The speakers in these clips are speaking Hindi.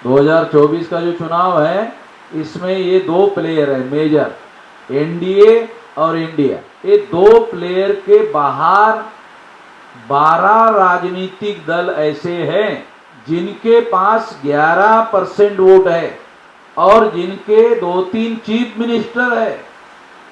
2024 का जो चुनाव है इसमें ये दो प्लेयर है मेजर, एनडीए और इंडिया। ये दो प्लेयर के बाहर 12 राजनीतिक दल ऐसे हैं जिनके पास 11% वोट है और जिनके 2-3 चीफ मिनिस्टर है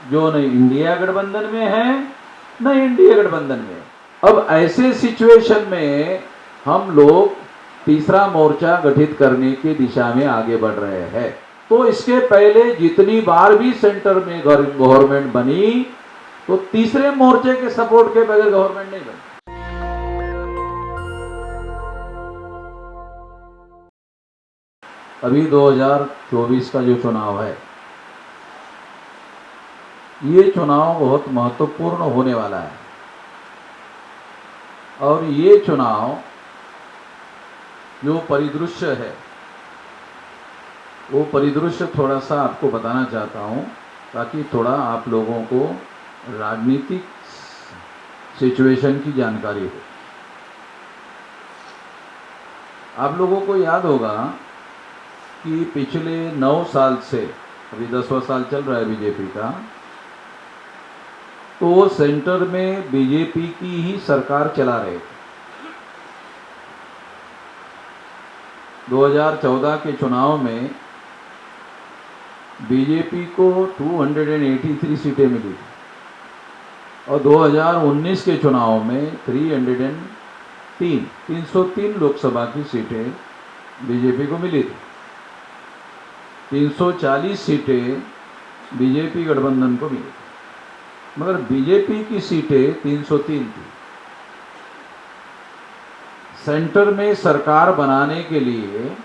जो न इंडिया गठबंधन में है न इंडिया गठबंधन में। अब ऐसे सिचुएशन में हम लोग तीसरा मोर्चा गठित करने की दिशा में आगे बढ़ रहे हैं। तो इसके पहले जितनी बार भी सेंटर में गवर्नमेंट बनी तो तीसरे मोर्चे के सपोर्ट के बगैर गवर्नमेंट नहीं बनी। अभी 2024 का जो चुनाव है ये चुनाव बहुत महत्वपूर्ण होने वाला है और ये चुनाव जो परिदृश्य है वो परिदृश्य थोड़ा सा आपको बताना चाहता हूँ ताकि थोड़ा आप लोगों को राजनीतिक सिचुएशन की जानकारी हो। आप लोगों को याद होगा कि पिछले 9 साल से, अभी 10वां साल चल रहा है बीजेपी का, तो सेंटर में बीजेपी की ही सरकार चला रहे थे। 2014 के चुनाव में बीजेपी को 283 सीटें मिली और 2019 के चुनाव में 303 लोकसभा की सीटें बीजेपी को मिली थी। 340 सीटें बीजेपी गठबंधन को मिली, मगर बीजेपी की सीटें 303 थी। सेंटर में सरकार बनाने के लिए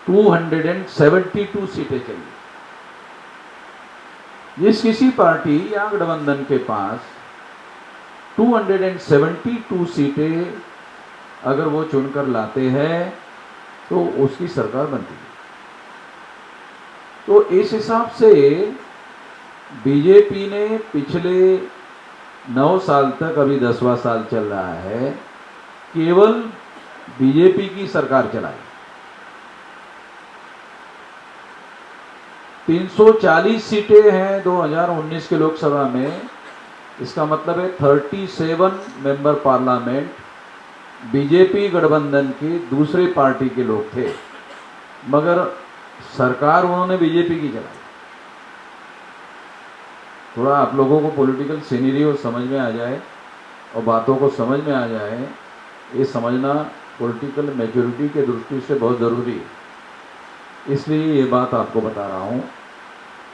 272 सीटें चाहिए। जिस किसी पार्टी या गठबंधन के पास 272 सीटें अगर वो चुनकर लाते हैं तो उसकी सरकार बनती है। तो इस हिसाब से बीजेपी ने पिछले 9 साल तक, अभी 10वां साल चल रहा है, केवल बीजेपी की सरकार चलाई। 340 सीटें हैं 2019 के लोकसभा में, इसका मतलब है 37 मेंबर पार्लियामेंट बीजेपी गठबंधन के दूसरे पार्टी के लोग थे, मगर सरकार उन्होंने बीजेपी की चलाई। थोड़ा आप लोगों को पॉलिटिकल सिनेरियो समझ में आ जाए और बातों को समझ में आ जाए, ये समझना पॉलिटिकल मैच्योरिटी के दृष्टि से बहुत ज़रूरी है। इसलिए ये बात आपको बता रहा हूँ।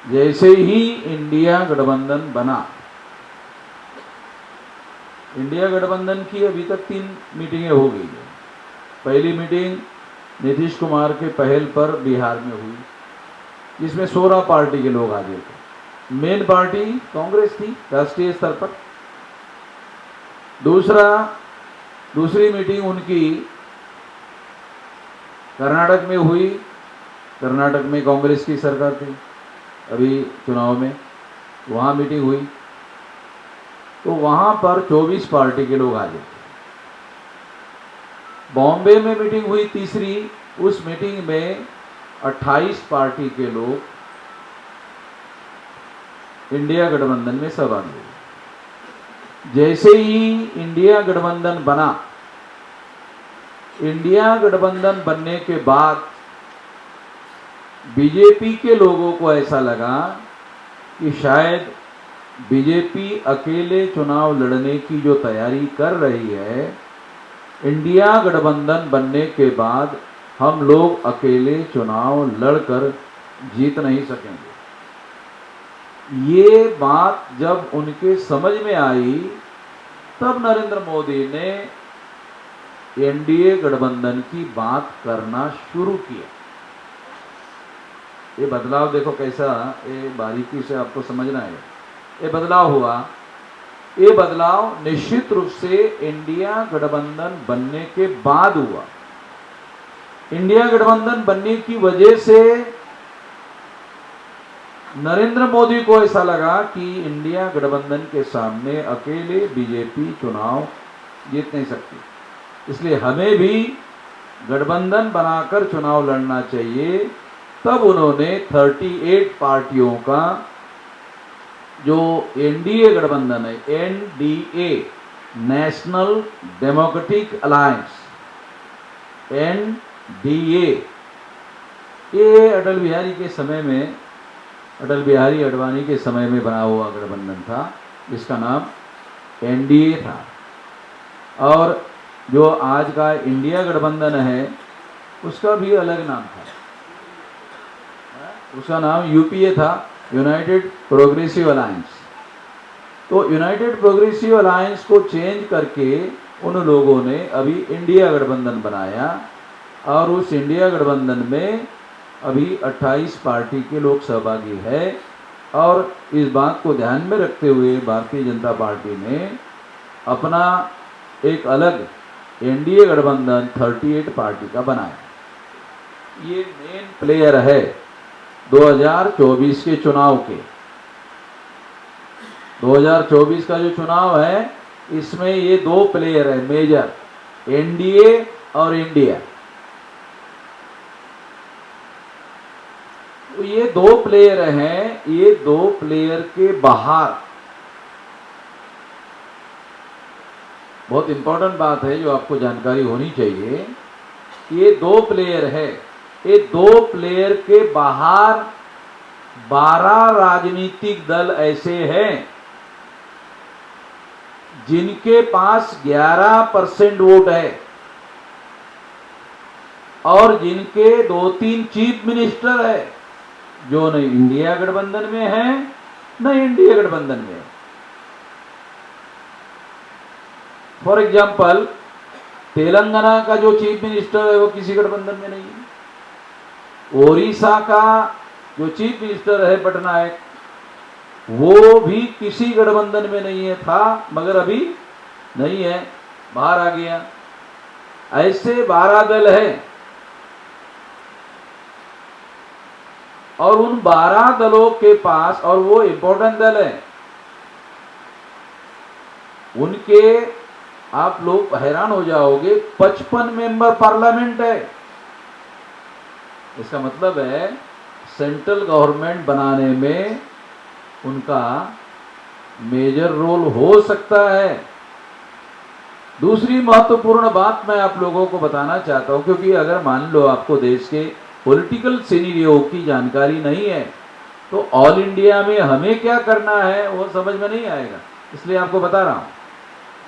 जैसे ही इंडिया गठबंधन बना, इंडिया गठबंधन की अभी तक 3 मीटिंगें हो गई है। पहली मीटिंग नीतीश कुमार के पहल पर बिहार में हुई, जिसमें 16 पार्टी के लोग हाजिर थे। मेन पार्टी कांग्रेस थी राष्ट्रीय स्तर पर। दूसरी मीटिंग उनकी कर्नाटक में हुई। कर्नाटक में कांग्रेस की सरकार थी अभी चुनाव में, वहाँ मीटिंग हुई तो वहाँ पर 24 पार्टी के लोग हाजिर थे। बॉम्बे में मीटिंग हुई तीसरी, उस मीटिंग में 28 पार्टी के लोग इंडिया गठबंधन में सहभागी हुए। जैसे ही इंडिया गठबंधन बना, इंडिया गठबंधन बनने के बाद बीजेपी के लोगों को ऐसा लगा कि शायद बीजेपी अकेले चुनाव लड़ने की जो तैयारी कर रही है, इंडिया गठबंधन बनने के बाद हम लोग अकेले चुनाव लड़कर जीत नहीं सकेंगे। ये बात जब उनके समझ में आई तब नरेंद्र मोदी ने एनडीए गठबंधन की बात करना शुरू किया। ये बदलाव देखो कैसा, ये बारीकी से आपको समझना है। ये बदलाव हुआ, ये बदलाव निश्चित रूप से इंडिया गठबंधन बनने के बाद हुआ। इंडिया गठबंधन बनने की वजह से नरेंद्र मोदी को ऐसा लगा कि इंडिया गठबंधन के सामने अकेले बीजेपी चुनाव जीत नहीं सकती, इसलिए हमें भी गठबंधन बनाकर चुनाव लड़ना चाहिए, तब उन्होंने 38 पार्टियों का जो एनडीए गठबंधन है, NDA national democratic alliance, NDA, ये अटल बिहारी के समय में, अटल बिहारी अडवाणी के समय में बना हुआ गठबंधन था, जिसका नाम एनडीए था। और जो आज का इंडिया गठबंधन है उसका भी अलग नाम था, उसका नाम यूपीए था, यूनाइटेड प्रोग्रेसिव अलायंस। तो यूनाइटेड प्रोग्रेसिव अलायंस को चेंज करके उन लोगों ने अभी इंडिया गठबंधन बनाया, और उस इंडिया गठबंधन में अभी 28 पार्टी के लोग सहभागी है। और इस बात को ध्यान में रखते हुए भारतीय जनता पार्टी ने अपना एक अलग एनडीए गठबंधन 38 पार्टी का बनाया। ये मेन प्लेयर है 2024 के चुनाव के। 2024 का जो चुनाव है इसमें ये दो प्लेयर है मेजर, एनडीए और इंडिया। तो ये दो प्लेयर हैं, ये दो प्लेयर के बाहर बहुत इंपॉर्टेंट बात है जो आपको जानकारी होनी चाहिए। ये दो प्लेयर है, ये दो प्लेयर के बाहर 12 राजनीतिक दल ऐसे हैं जिनके पास 11% वोट है, और जिनके 2-3 चीफ मिनिस्टर है जो न इंडिया गठबंधन में है न इंडिया गठबंधन में। फॉर एग्जाम्पल, तेलंगाना का जो चीफ मिनिस्टर है वो किसी गठबंधन में नहीं है। ओडिशा का जो चीफ मिनिस्टर है पटनायक, वो भी किसी गठबंधन में नहीं है, था मगर अभी नहीं है, बाहर आ गया। ऐसे 12 दल है, और उन 12 दलों के पास, और वो इंपॉर्टेंट दल है, उनके आप लोग हैरान हो जाओगे 55 मेंबर पार्लियामेंट है। इसका मतलब है सेंट्रल गवर्नमेंट बनाने में उनका मेजर रोल हो सकता है। दूसरी महत्वपूर्ण बात मैं आप लोगों को बताना चाहता हूं, क्योंकि अगर मान लो आपको देश के पॉलिटिकल सिनेरियो की जानकारी नहीं है तो ऑल इंडिया में हमें क्या करना है वो समझ में नहीं आएगा, इसलिए आपको बता रहा हूं।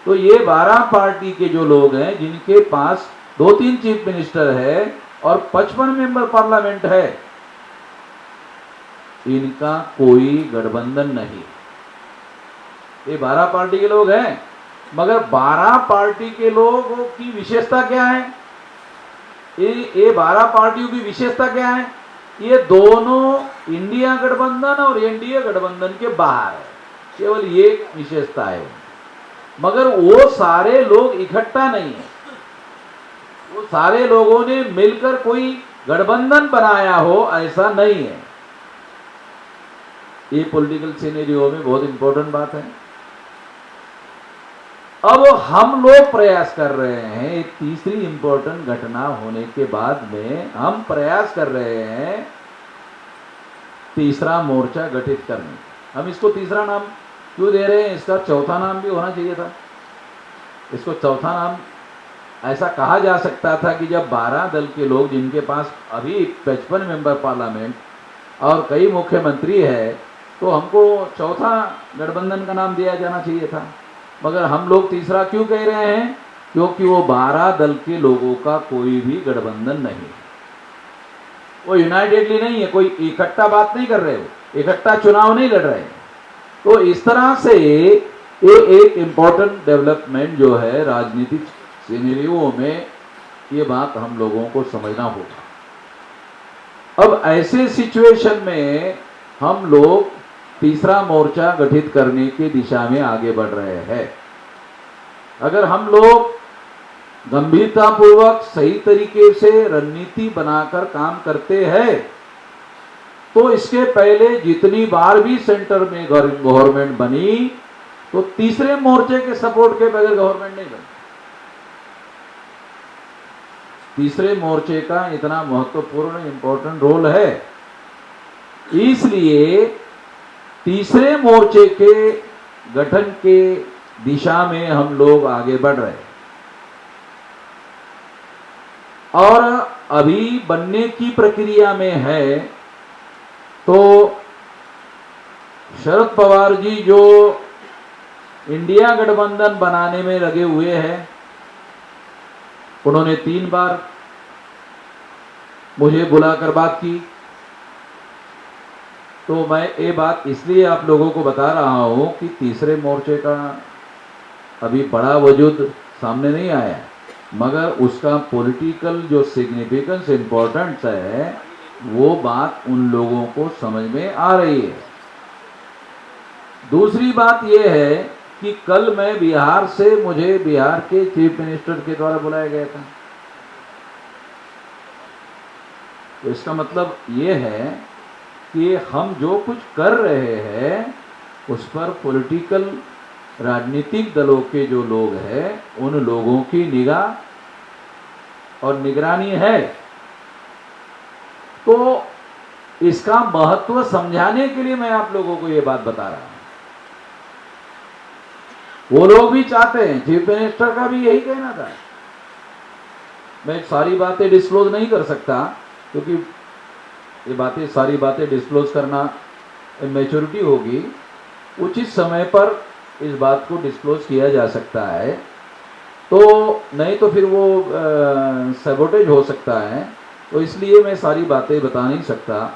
तो ये 12 पार्टी के जो लोग हैं जिनके पास 2-3 चीफ मिनिस्टर है और 55 मेंबर पार्लियामेंट है, इनका कोई गठबंधन नहीं। ये 12 पार्टी के लोग हैं, मगर 12 पार्टी के लोगों की विशेषता क्या है? ये 12 पार्टियों की विशेषता क्या है? ये दोनों इंडिया गठबंधन और एनडीए गठबंधन के बाहर है, केवल ये विशेषता है। मगर वो सारे लोग इकट्ठा नहीं है, वो सारे लोगों ने मिलकर कोई गठबंधन बनाया हो ऐसा नहीं है। ये पॉलिटिकल सिनेरियो में बहुत इंपॉर्टेंट बात है। अब हम लोग प्रयास कर रहे हैं, एक तीसरी इंपॉर्टेंट घटना होने के बाद में हम प्रयास कर रहे हैं तीसरा मोर्चा गठित करने। हम इसको तीसरा नाम क्यों दे रहे हैं? इसका चौथा नाम भी होना चाहिए था। इसको चौथा नाम ऐसा कहा जा सकता था कि जब 12 दल के लोग जिनके पास अभी 55 मेंबर पार्लियामेंट और कई मुख्यमंत्री है, तो हमको चौथा गठबंधन का नाम दिया जाना चाहिए था। मगर हम लोग तीसरा क्यों कह रहे हैं? क्योंकि वो 12 दल के लोगों का कोई भी गठबंधन नहीं, वो यूनाइटेडली नहीं है, कोई इकट्ठा बात नहीं कर रहे, हो इकट्ठा चुनाव नहीं लड़ रहे। तो इस तरह से ये एक इम्पॉर्टेंट डेवलपमेंट जो है राजनीतिक सिनेरियो में, ये बात हम लोगों को समझना होगा। अब ऐसे सिचुएशन में हम लोग तीसरा मोर्चा गठित करने की दिशा में आगे बढ़ रहे हैं। अगर हम लोग गंभीरतापूर्वक सही तरीके से रणनीति बनाकर काम करते हैं तो इसके पहले जितनी बार भी सेंटर में गवर्नमेंट बनी तो तीसरे मोर्चे के सपोर्ट के बगैर गवर्नमेंट नहीं बनी। तीसरे मोर्चे का इतना महत्वपूर्ण इम्पोर्टेंट रोल है। इसलिए तीसरे मोर्चे के गठन के दिशा में हम लोग आगे बढ़ रहे हैं और अभी बनने की प्रक्रिया में है। तो शरद पवार जी जो इंडिया गठबंधन बनाने में लगे हुए हैं, उन्होंने 3 बार मुझे बुलाकर बात की। तो मैं ये बात इसलिए आप लोगों को बता रहा हूं कि तीसरे मोर्चे का अभी बड़ा वजूद सामने नहीं आया है, मगर उसका पॉलिटिकल जो सिग्निफिकेंस इम्पोर्टेंस है वो बात उन लोगों को समझ में आ रही है। दूसरी बात यह है कि कल मैं बिहार से, मुझे बिहार के चीफ मिनिस्टर के द्वारा बुलाया गया था। तो इसका मतलब ये है कि हम जो कुछ कर रहे हैं उस पर पॉलिटिकल राजनीतिक दलों के जो लोग हैं उन लोगों की निगाह और निगरानी है। तो इसका महत्व समझाने के लिए मैं आप लोगों को ये बात बता रहा हूं। वो लोग भी चाहते हैं, चीफ मिनिस्टर का भी यही कहना था। मैं सारी बातें डिस्क्लोज नहीं कर सकता क्योंकि ये बातें, सारी बातें डिस्क्लोज करना मैच्योरिटी होगी। उचित समय पर इस बात को डिस्क्लोज किया जा सकता है, तो नहीं तो फिर वो सैबोटेज हो सकता है। तो इसलिए मैं सारी बातें बता नहीं सकता,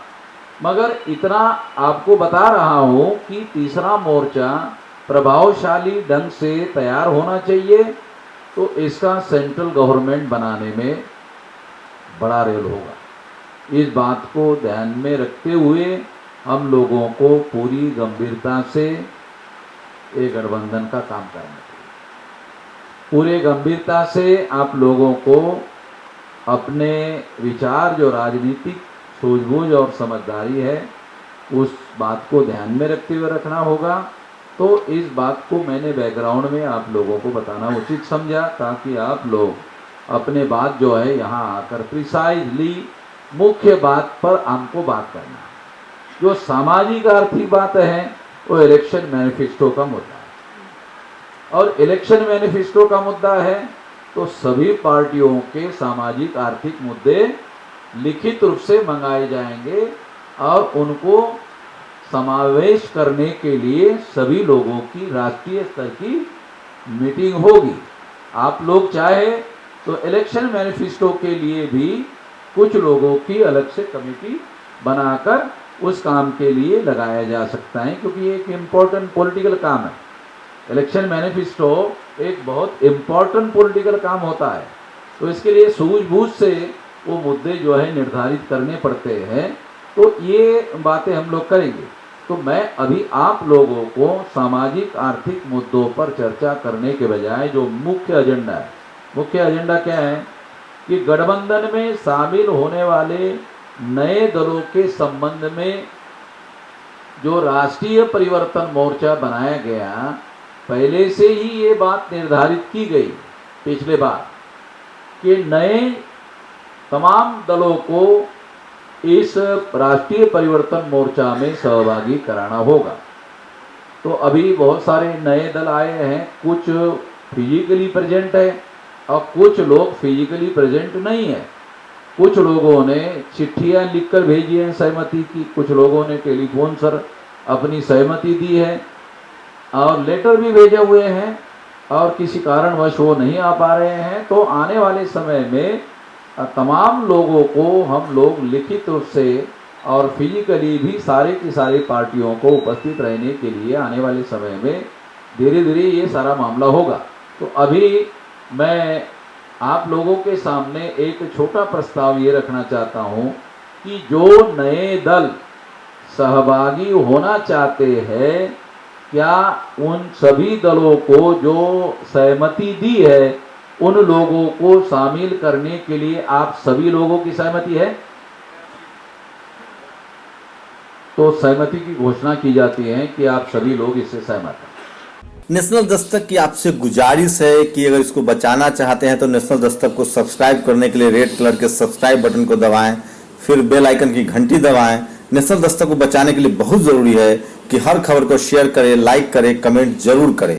मगर इतना आपको बता रहा हूँ कि तीसरा मोर्चा प्रभावशाली ढंग से तैयार होना चाहिए। तो इसका सेंट्रल गवर्नमेंट बनाने में बड़ा रोल होगा। इस बात को ध्यान में रखते हुए हम लोगों को पूरी गंभीरता से ये गठबंधन का काम करना चाहिए। पूरे गंभीरता से आप लोगों को अपने विचार, जो राजनीतिक सूझबूझ और समझदारी है, उस बात को ध्यान में रखते हुए रखना होगा। तो इस बात को मैंने बैकग्राउंड में आप लोगों को बताना उचित समझा, ताकि आप लोग अपने बात जो है यहाँ आकर प्रिसाइजली मुख्य बात पर हमको बात करना है। जो सामाजिक आर्थिक बात है वो इलेक्शन मैनिफेस्टो का मुद्दा है, और इलेक्शन मैनिफेस्टो का मुद्दा है तो सभी पार्टियों के सामाजिक आर्थिक मुद्दे लिखित रूप से मंगाए जाएंगे और उनको समावेश करने के लिए सभी लोगों की राष्ट्रीय स्तर की मीटिंग होगी। आप लोग चाहे तो इलेक्शन मैनिफेस्टो के लिए भी कुछ लोगों की अलग से कमेटी बनाकर उस काम के लिए लगाया जा सकता है, क्योंकि ये एक इम्पोर्टेंट पॉलिटिकल काम है। इलेक्शन मैनिफेस्टो एक बहुत इम्पोर्टेंट पॉलिटिकल काम होता है, तो इसके लिए सूझबूझ से वो मुद्दे जो है निर्धारित करने पड़ते हैं। तो ये बातें हम लोग करेंगे। तो मैं अभी आप लोगों को सामाजिक आर्थिक मुद्दों पर चर्चा करने के बजाय जो मुख्य एजेंडा है, मुख्य एजेंडा क्या है कि गठबंधन में शामिल होने वाले नए दलों के संबंध में जो राष्ट्रीय परिवर्तन मोर्चा बनाया गया, पहले से ही ये बात निर्धारित की गई पिछले बार कि नए तमाम दलों को इस राष्ट्रीय परिवर्तन मोर्चा में सहभागी कराना होगा। तो अभी बहुत सारे नए दल आए हैं, कुछ फिजिकली प्रेजेंट है और कुछ लोग फिजिकली प्रेजेंट नहीं है। कुछ लोगों ने चिट्ठियां लिखकर भेजी हैं सहमति की, कुछ लोगों ने टेलीफोन पर अपनी सहमति दी है और लेटर भी भेजे हुए हैं, और किसी कारणवश वो नहीं आ पा रहे हैं। तो आने वाले समय में तमाम लोगों को हम लोग लिखित रूप से और फिजिकली भी सारे की सारी पार्टियों को उपस्थित रहने के लिए आने वाले समय में धीरे धीरे ये सारा मामला होगा। तो अभी मैं आप लोगों के सामने एक छोटा प्रस्ताव ये रखना चाहता हूँ कि जो नए दल सहभागी होना चाहते हैं, क्या उन सभी दलों को जो सहमति दी है उन लोगों को शामिल करने के लिए आप सभी लोगों की सहमति है? तो सहमति की घोषणा की जाती है कि आप सभी लोग इससे सहमत हैं। नेशनल दस्तक की आपसे गुजारिश है कि अगर इसको बचाना चाहते हैं तो नेशनल दस्तक को सब्सक्राइब करने के लिए रेड कलर के सब्सक्राइब बटन को दबाएं, फिर बेल आइकन की घंटी दबाएं। नेशनल दस्तक को बचाने के लिए बहुत जरूरी है कि हर खबर को शेयर करें, लाइक करें, कमेंट जरूर करें।